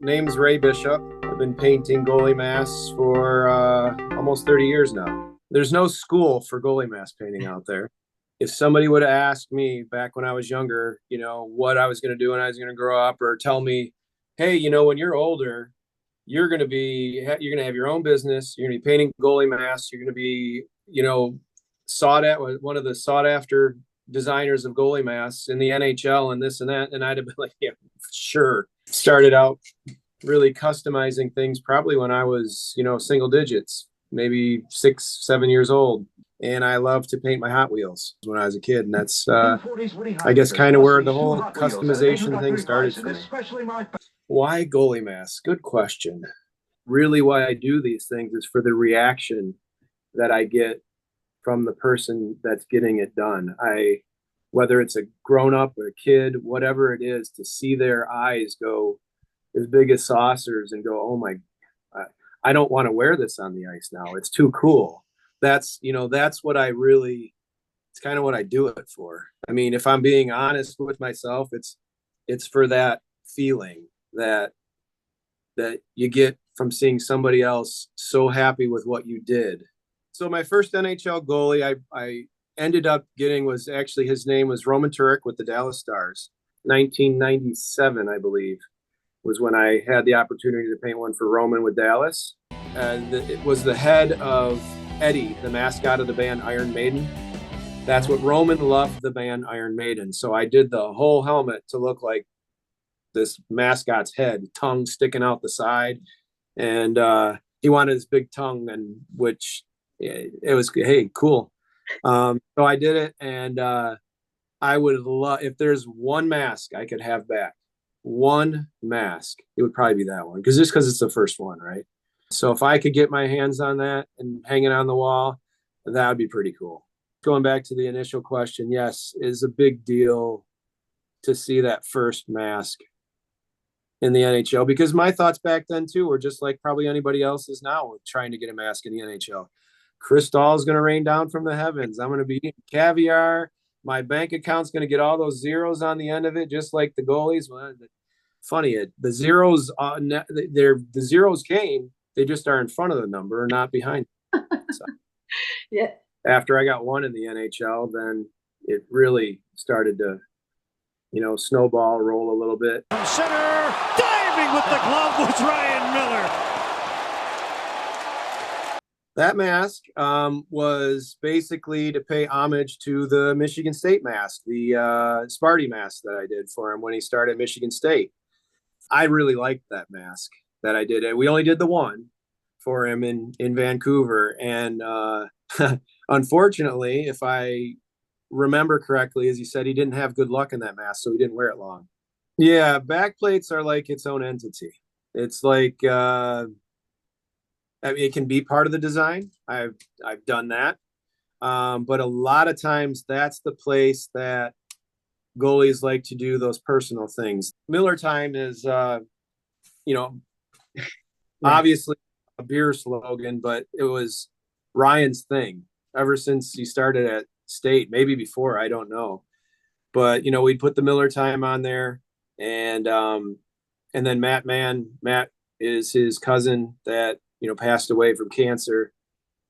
Name's Ray Bishop. I've been painting goalie masks for almost 30 years now. There's no school for goalie mask painting out there. If somebody would have asked me back when I was younger, what I was going to do when I was going to grow up, or tell me, hey, when you're older, you're going to have your own business. You're going to be painting goalie masks. You're going to be, sought at one of the sought after designers of goalie masks in the NHL and this and that. And I'd have been like, yeah, sure. Started out really customizing things probably when I was, single digits, maybe 6, 7 years old. And I love to paint my Hot Wheels when I was a kid. And that's, I guess, kind of where the whole customization thing started for me. Why goalie masks? Good question. Really, why I do these things is for the reaction that I get from the person that's getting it done. Whether it's a grown up or a kid, whatever it is, to see their eyes go as big as saucers and go, oh my, I don't want to wear this on the ice now. It's too cool. That's what it's kind of what I do it for. I mean, if I'm being honest with myself, it's for that feeling that you get from seeing somebody else so happy with what you did. So my first NHL goalie I ended up getting was actually, his name was Roman Turek with the Dallas Stars. 1997, I believe, was when I had the opportunity to paint one for Roman with Dallas. It was the head of Eddie, the mascot of the band Iron Maiden. That's what Roman loved, the band Iron Maiden. So I did the whole helmet to look like this mascot's head, tongue sticking out the side. And he wanted his big tongue, and which it was, hey, cool. So I did it, and I would love, if there's one mask I could have back, one mask, it would probably be that one, because it's the first one, right? So if I could get my hands on that and hang it on the wall, that would be pretty cool. Going back to the initial question, yes, it is a big deal to see that first mask in the NHL, because my thoughts back then too were just like probably anybody else's now with trying to get a mask in the NHL. Crystal is going to rain down from the heavens. I'm going to be eating caviar. My bank account's going to get all those zeros on the end of it, just like the goalies. Well, funny, the zeros, the zeros came. They just are in front of the number, not behind. So, yeah. After I got one in the NHL, then it really started to, snowball, roll a little bit. Center, diving with the glove was Ryan Miller. That mask was basically to pay homage to the Michigan State mask, the Sparty mask that I did for him when he started at Michigan State. I really liked that mask that I did. We only did the one for him in Vancouver. And unfortunately, if I remember correctly, as you said, he didn't have good luck in that mask, so he didn't wear it long. Yeah, back plates are like its own entity. It's like, it can be part of the design. I've done that. But a lot of times that's the place that goalies like to do those personal things. Miller time is, obviously a beer slogan, but it was Ryan's thing ever since he started at State, maybe before, I don't know. But, we'd put the Miller time on there, and then Matt is his cousin that, passed away from cancer.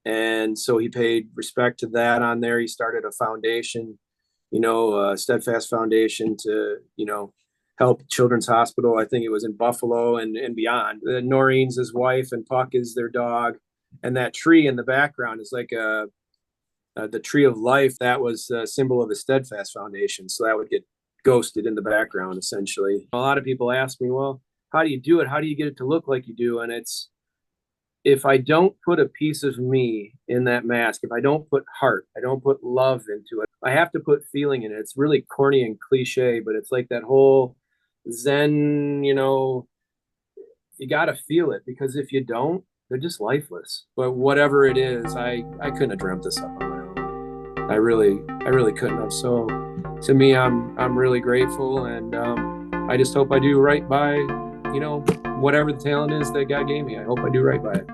And so he paid respect to that on there. He started a foundation, a Steadfast Foundation to, help Children's Hospital. I think it was in Buffalo and beyond. Noreen's his wife, and Puck is their dog. And that tree in the background is like the tree of life. That was a symbol of the Steadfast Foundation. So that would get ghosted in the background, essentially. A lot of people ask me, well, how do you do it? How do you get it to look like you do? And it's, if I don't put a piece of me in that mask, if I don't put heart, I don't put love into it, I have to put feeling in it. It's really corny and cliche, but it's like that whole Zen, you got to feel it, because if you don't, they're just lifeless. But whatever it is, I couldn't have dreamt this up on my own. I really couldn't have. So to me, I'm really grateful, and I just hope I do right by, whatever the talent is that God gave me. I hope I do right by it.